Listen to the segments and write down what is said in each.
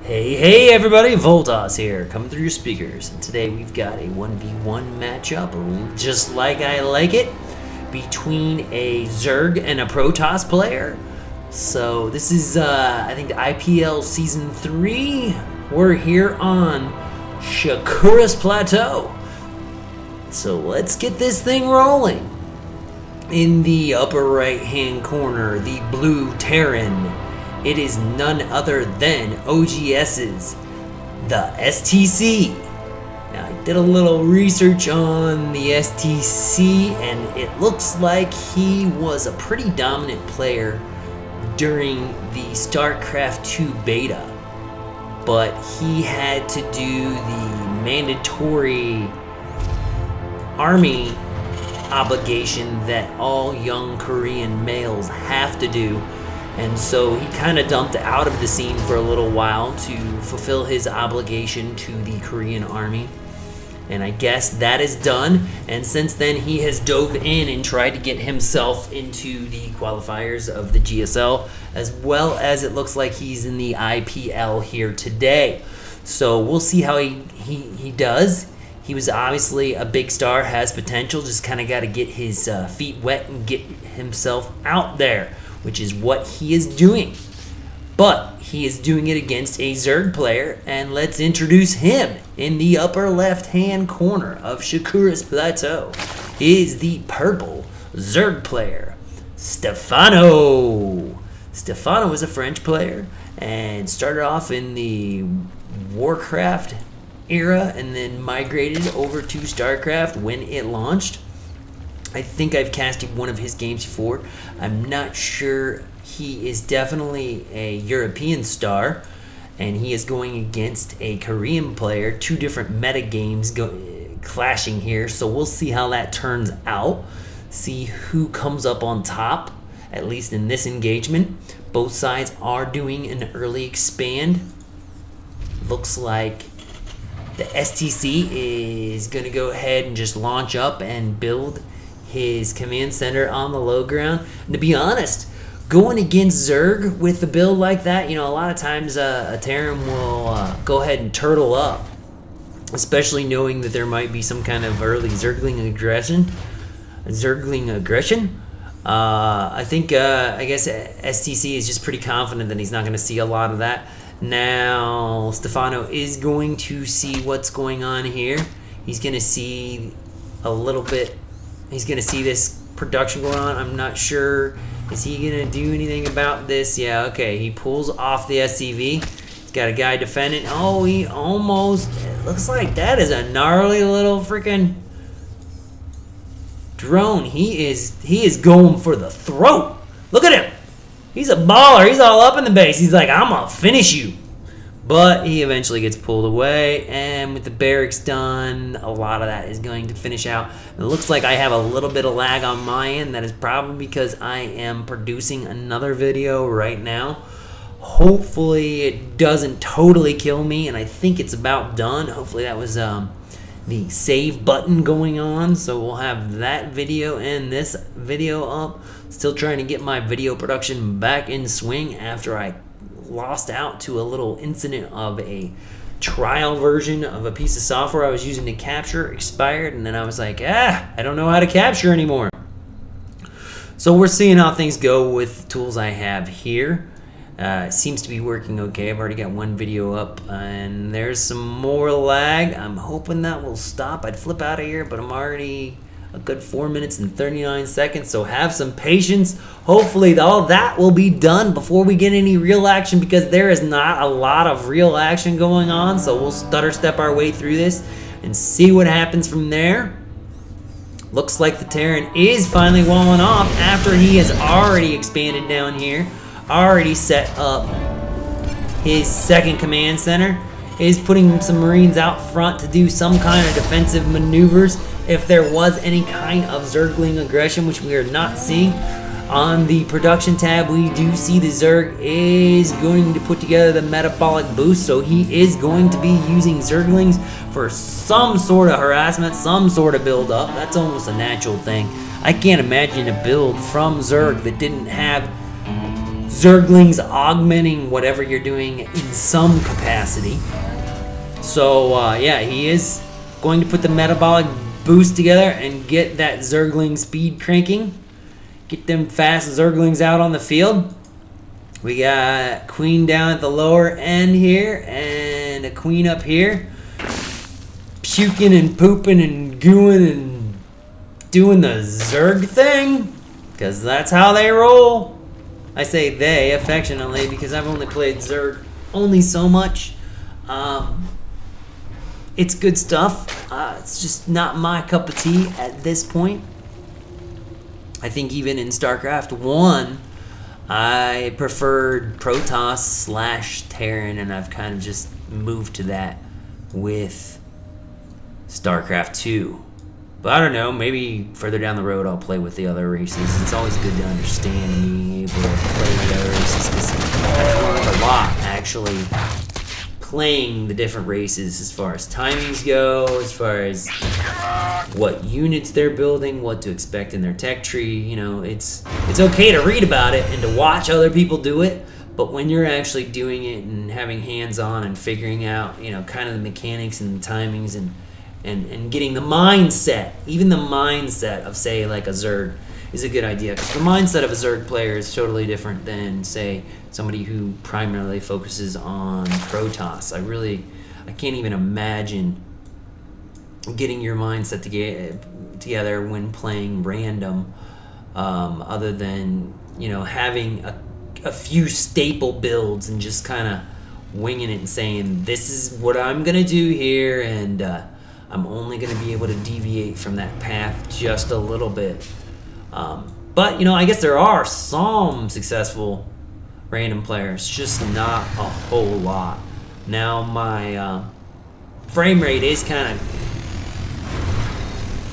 Hey everybody, Voltas here, coming through your speakers, and today we've got a 1v1 matchup, just like I like it, between a Zerg and a Protoss player. So this is, I think, the IPL Season 3. We're here on Shakura's Plateau. So let's get this thing rolling. In the upper right-hand corner, the blue Terran. It is none other than oGs's TheStC. Now, I did a little research on the TheStC, and it looks like he was a pretty dominant player during the StarCraft 2 beta. But he had to do the mandatory army obligation that all young Korean males have to do. And so he kind of dumped out of the scene for a little while to fulfill his obligation to the Korean army. And I guess that is done. And since then, he has dove in and tried to get himself into the qualifiers of the GSL, as well as it looks like he's in the IPL here today. So we'll see how he does. He was obviously a big star, has potential, just kind of got to get his feet wet and get himself out there, which is what he is doing. But he is doing it against a Zerg player, and let's introduce him. In the upper left-hand corner of Shakura's Plateau is the purple Zerg player, Stephano. Stephano is a French player and started off in the Warcraft era and then migrated over to StarCraft when it launched. I think I've casted one of his games before. I'm not sure. He is definitely a European star, and he is going against a Korean player. Two different meta games clashing here, so we'll see how that turns out. See who comes up on top, at least in this engagement. Both sides are doing an early expand. Looks like the TheStC is going to go ahead and just launch up and build his command center on the low ground. And to be honest, going against Zerg with a build like that, you know, a lot of times a Terran will go ahead and turtle up, especially knowing that there might be some kind of early Zergling aggression. I think, I guess TheStC is just pretty confident that he's not going to see a lot of that. Now, Stephano is going to see what's going on here. He's going to see a little bit. He's going to see this production going on. I'm not sure. Is he going to do anything about this? Yeah, okay. He pulls off the SCV. He's got a guy defending. Oh, he almost... It looks like that is a gnarly little freaking drone. He is going for the throat. Look at him. He's a baller. He's all up in the base. He's like, I'm going to finish you. But he eventually gets pulled away, and with the barracks done, a lot of that is going to finish out. It looks like I have a little bit of lag on my end. That is probably because I am producing another video right now. Hopefully it doesn't totally kill me, and I think it's about done. Hopefully that was the save button going on, so we'll have that video and this video up. Still trying to get my video production back in swing after I lost out to a little incident of a trial version of a piece of software I was using to capture expired, and then I was like, I don't know how to capture anymore. So we're seeing how things go with the tools I have here. It seems to be working okay. I've already got one video up, and there's some more lag. I'm hoping that will stop. I'd flip out of here, but I'm already a good 4 minutes and 39 seconds, so have some patience. Hopefully all that will be done before we get any real action, because there is not a lot of real action going on, so we'll stutter step our way through this and see what happens from there. Looks like the Terran is finally walling off after he has already expanded down here, already set up his second command center, is putting some Marines out front to do some kind of defensive maneuvers if there was any kind of Zergling aggression, which we are not seeing. On the production tab, we do see the Zerg is going to put together the metabolic boost, so he is going to be using Zerglings for some sort of harassment, some sort of build up. That's almost a natural thing. I can't imagine a build from Zerg that didn't have Zerglings augmenting whatever you're doing in some capacity. So yeah, he is going to put the metabolic boost together and get that Zergling speed cranking. Get them fast Zerglings out on the field. We got Queen down at the lower end here and a Queen up here. Puking and pooping and gooing and doing the Zerg thing. Because that's how they roll. I say they affectionately because I've only played Zerg only so much. It's good stuff. It's just not my cup of tea at this point. I think even in StarCraft 1, I preferred Protoss / Terran, and I've kind of just moved to that with StarCraft 2. But I don't know, maybe further down the road I'll play with the other races. It's always good to understand and being able to play with the other races because I've learned a lot actually playing the different races as far as timings go, as far as what units they're building, what to expect in their tech tree. You know, it's okay to read about it and to watch other people do it, but when you're actually doing it and having hands-on and figuring out, you know, kind of the mechanics and the timings and getting the mindset, even the mindset of, say, like a Zerg is a good idea. Because the mindset of a Zerg player is totally different than, say, somebody who primarily focuses on Protoss. I can't even imagine getting your mindset together when playing random, other than, you know, having a few staple builds and just kind of winging it and saying, this is what I'm going to do here, and I'm only going to be able to deviate from that path just a little bit. But, you know, I guess there are some successful random players, just not a whole lot. Now, my frame rate is kind of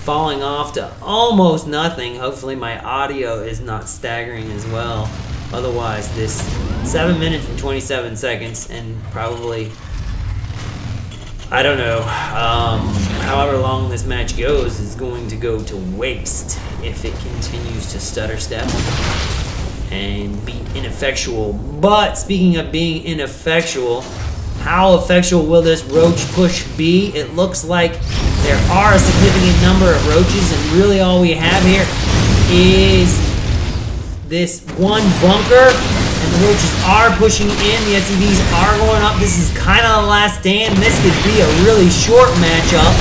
falling off to almost nothing. Hopefully my audio is not staggering as well. Otherwise, this 7 minutes and 27 seconds and probably, I don't know, however long this match goes is going to go to waste if it continues to stutter step and be ineffectual. But speaking of being ineffectual, how effectual will this roach push be? It looks like there are a significant number of roaches, and really all we have here is this one bunker, and the roaches are pushing in. The SCVs are going up. This is kind of the last stand. This could be a really short matchup,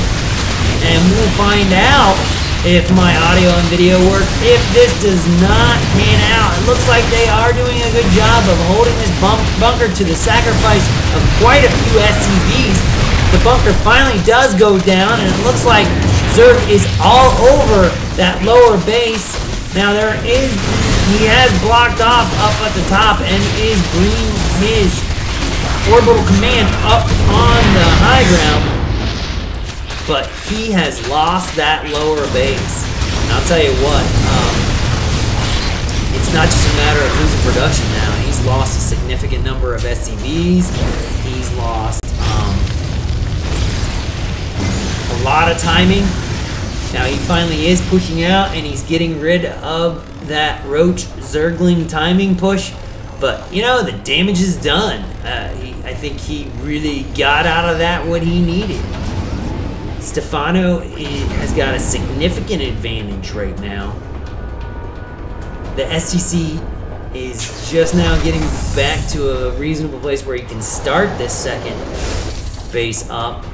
and we'll find out if my audio and video work. If this does not pan out, it looks like they are doing a good job of holding this bunker to the sacrifice of quite a few SCVs. The bunker finally does go down, and it looks like Zerg is all over that lower base. Now he has blocked off up at the top and is bringing his orbital command up on the high ground. But he has lost that lower base. And I'll tell you what, it's not just a matter of losing production now. He's lost a significant number of SCVs. He's lost a lot of timing. Now he finally is pushing out and he's getting rid of that Roach Zergling timing push. But, you know, the damage is done. I think he really got out of that what he needed. Stephano has got a significant advantage right now. The TheStC is just now getting back to a reasonable place where he can start this second base up.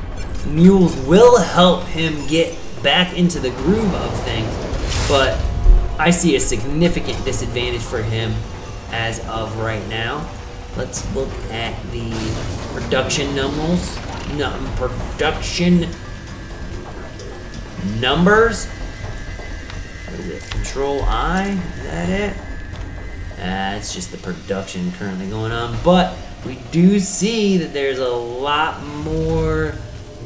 Mules will help him get back into the groove of things, but I see a significant disadvantage for him as of right now. Let's look at the production numbers. Numbers. What is it? Control I? Is that it? It's just the production currently going on. But we do see that there's a lot more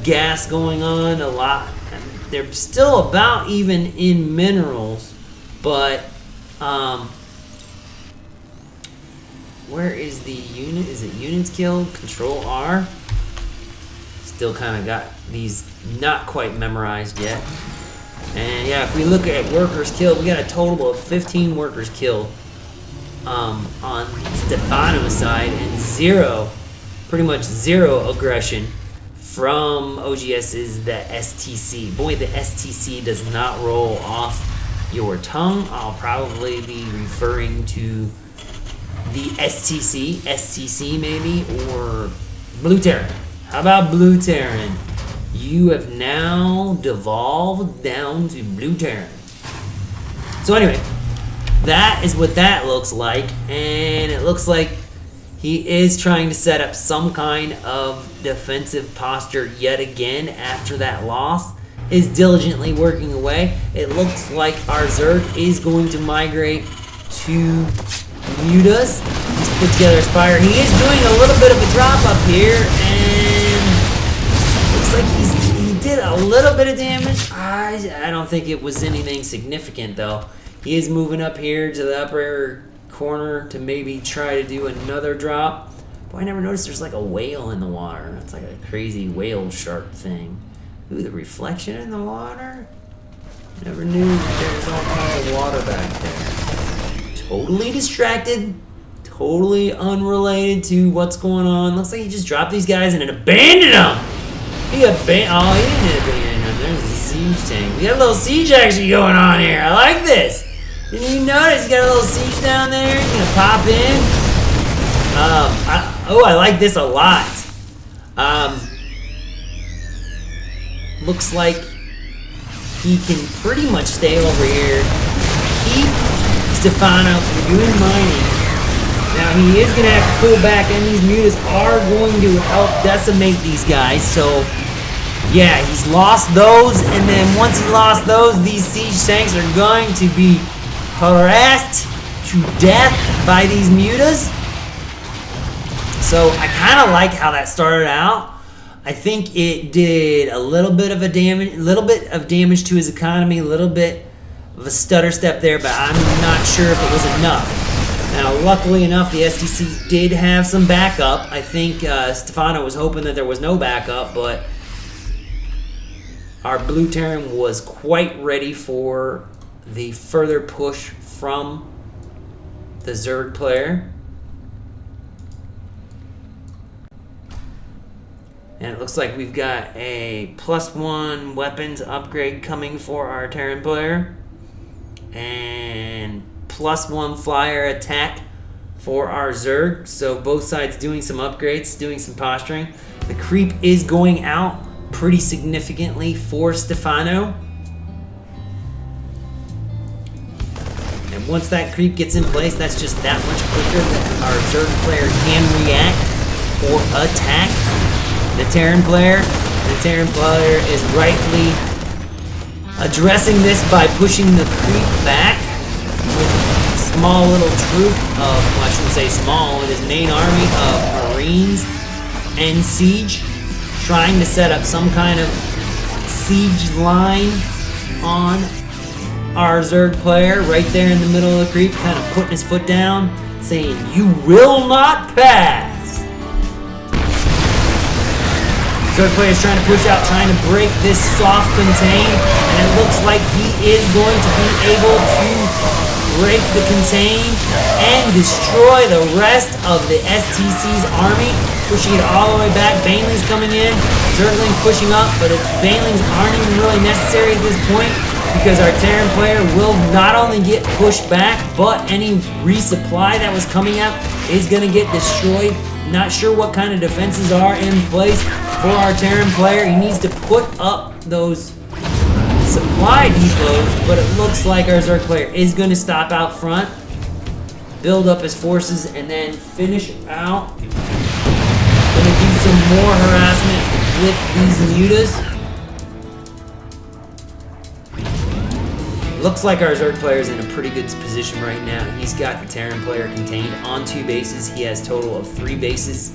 gas going on. They're still about even in minerals, but where is the unit? Is it units killed? Control R. Still kind of got these not quite memorized yet. And yeah, if we look at workers killed, we got a total of 15 workers killed on Stephano's side and pretty much zero aggression from oGs is the TheStC. Boy, the TheStC does not roll off your tongue. I'll probably be referring to the STC maybe, or Blue Terran. How about Blue Terran? You have now devolved down to Blue Terran. So anyway, that is what that looks like, and it looks like he is trying to set up some kind of defensive posture yet again after that loss. Is diligently working away. It looks like our Zerg is going to migrate to mute us. He's put together his fire. He is doing a little bit of a drop up here, and looks like he did a little bit of damage. I don't think it was anything significant though. He is moving up here to the upper corner to maybe try to do another drop. Boy, I never noticed there's like a whale in the water. It's like a crazy whale shark thing. Ooh, the reflection in the water? Never knew there was all kinds of water back there. Totally distracted. Totally unrelated to what's going on. Looks like he just dropped these guys and then abandoned them. He didn't abandon them. There's a siege tank. We got a little siege action going on here. I like this. Didn't you notice? You got a little siege down there. He's gonna pop in. I like this a lot. Looks like he can pretty much stay over here, keep Stephano from doing mining. Now he is going to have to pull back, and these mutas are going to help decimate these guys. So yeah, he's lost those, and then once he lost those, these siege tanks are going to be harassed to death by these mutas. So I kind of like how that started out. I think it did a little bit of damage to his economy, a little bit of a stutter step there, but I'm not sure if it was enough. Now, luckily enough, the TheStC did have some backup. I think Stephano was hoping that there was no backup, but our Blue Terran was quite ready for the further push from the Zerg player. And it looks like we've got a +1 weapons upgrade coming for our Terran player. And +1 flyer attack for our Zerg. So both sides doing some upgrades, doing some posturing. The creep is going out pretty significantly for Stephano. And once that creep gets in place, that's just that much quicker that our Zerg player can react or attack the Terran player. The Terran player is rightly addressing this by pushing the creep back with a small little troop of, well, I shouldn't say small, with his main army of Marines and siege, trying to set up some kind of siege line on our Zerg player right there in the middle of the creep, kind of putting his foot down, saying, "You will not pass." Zerg player is trying to push out, trying to break this soft contain, and it looks like he is going to be able to break the contain and destroy the rest of the TheStC's army, pushing it all the way back. Baneling's coming in, Zergling pushing up, but Banelings aren't even really necessary at this point because our Terran player will not only get pushed back, but any resupply that was coming out is going to get destroyed. Not sure what kind of defenses are in place for our Terran player. He needs to put up those supply depots, but it looks like our Zerg player is going to stop out front, build up his forces, and then finish out. Going to do some more harassment with these mutas. Looks like our Zerg player is in a pretty good position right now. He's got the Terran player contained on 2 bases. He has a total of 3 bases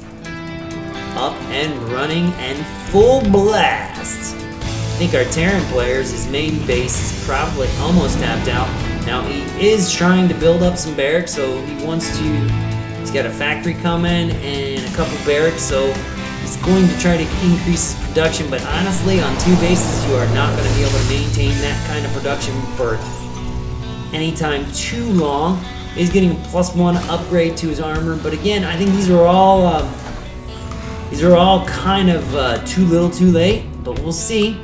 up and running and full blast. I think our Terran players, his main base is probably almost tapped out. Now he is trying to build up some barracks, so he's got a factory coming and a couple barracks, so he's going to try to increase his production, but honestly, on 2 bases, you are not going to be able to maintain that kind of production for any time too long. is getting a +1 upgrade to his armor. But again, I think these are all kind of too little, too late. But we'll see.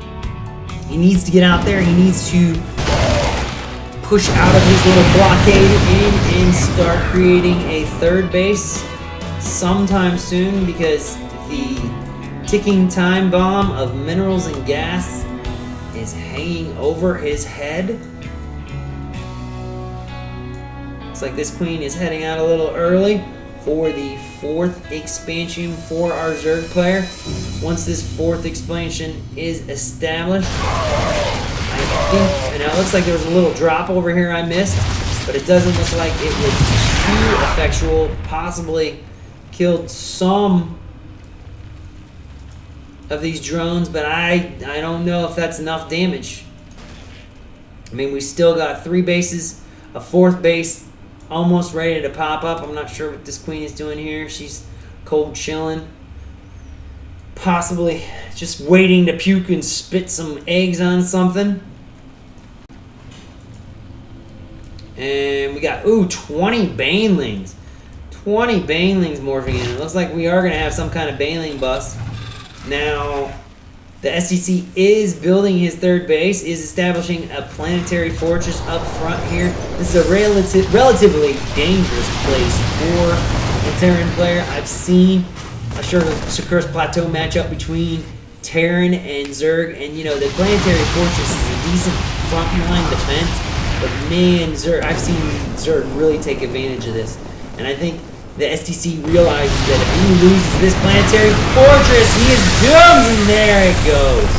He needs to get out there. He needs to push out of his little blockade and start creating a third base sometime soon, because the ticking time bomb of minerals and gas is hanging over his head. Looks like this queen is heading out a little early for the 4th expansion for our Zerg player. Once this 4th expansion is established, I think, and it looks like there was a little drop over here I missed, but it doesn't look like it was too effectual. Possibly killed some of these drones, but I don't know if that's enough damage. I mean, we still got 3 bases, a 4th base almost ready to pop up. I'm not sure what this queen is doing here. She's cold chilling. Possibly just waiting to puke and spit some eggs on something. And we got, 20 banelings. 20 banelings morphing in. It looks like we are going to have some kind of baneling bust. Now, the STC is building his 3rd base, is establishing a planetary fortress up front here. This is a relatively dangerous place for a Terran player. I've seen a Shakur's Plateau matchup between Terran and Zerg, and you know, the planetary fortress is a decent frontline defense, but man, I've seen Zerg really take advantage of this. And I think the STC realizes that if he loses this planetary fortress, he is doomed, and there it goes.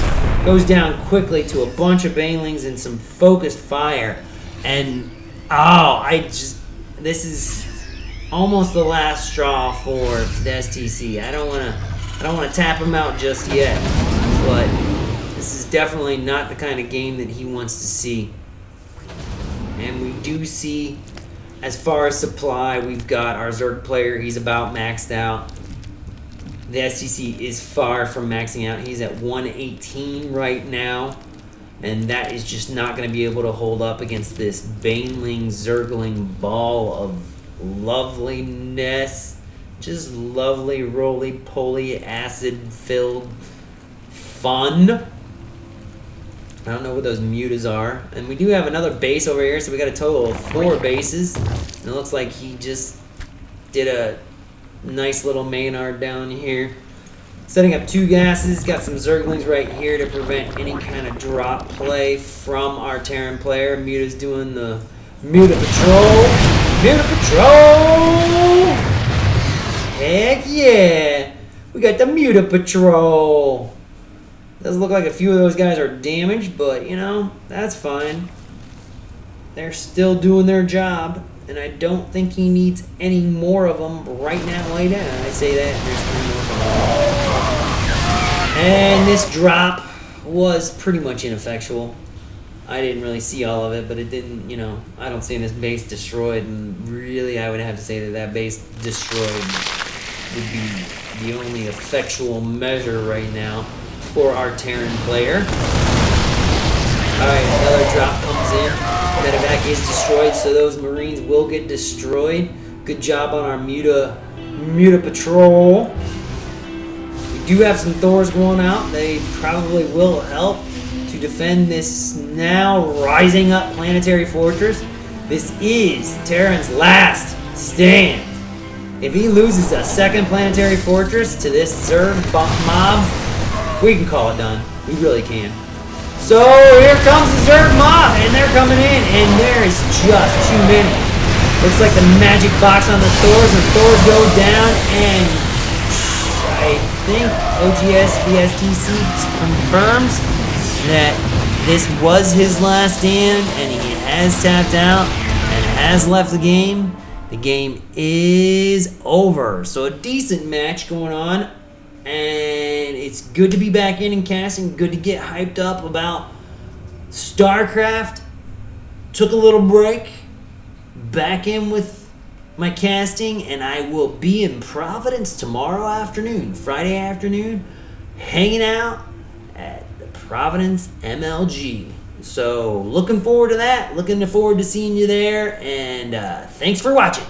Goes down quickly to a bunch of banelings and some focused fire. And, this is almost the last straw for the STC. I don't want to tap him out just yet, but this is definitely not the kind of game that he wants to see. And we do see, as far as supply, we've got our Zerg player. He's about maxed out. The STC is far from maxing out. He's at 118 right now. And that is just not going to be able to hold up against this Baneling, Zergling ball of loveliness. Just lovely, roly-poly, acid-filled fun. I don't know what those mutas are. And we do have another base over here, so we got a total of 4 bases. And it looks like he just did a nice little Maynard down here. Setting up 2 gases, got some Zerglings right here to prevent any kind of drop play from our Terran player. Muta's doing the Muta Patrol. Muta Patrol! Heck yeah! We got the Muta Patrol. Doesn't look like a few of those guys are damaged, but, you know, that's fine. They're still doing their job, and I don't think he needs any more of them right now. I say that, and there's 3 more. And this drop was pretty much ineffectual. I didn't really see all of it, but it didn't, you know, I don't see this base destroyed, and really I would have to say that that base destroyed would be the only effectual measure right now for our Terran player. Alright, another drop comes in. Medevac is destroyed, so those Marines will get destroyed. Good job on our Muta Patrol. We do have some Thors going out. They probably will help to defend this now rising up planetary fortress. This is Terran's last stand. If he loses a 2nd planetary fortress to this Zerg mob, we can call it done. We really can. So here comes the Zerg mob, and they're coming in, and there is just too many. Looks like the magic box on the Thors, and Thors go down, and I think oGs TheStC confirms that this was his last stand, and he has tapped out and has left the game. The game is over. So a decent match going on. And it's good to be back in and casting. Good to get hyped up about StarCraft. Took a little break. Back in with my casting. And I will be in Providence tomorrow afternoon. Friday afternoon. Hanging out at the Providence MLG. So looking forward to that. Looking forward to seeing you there. And thanks for watching.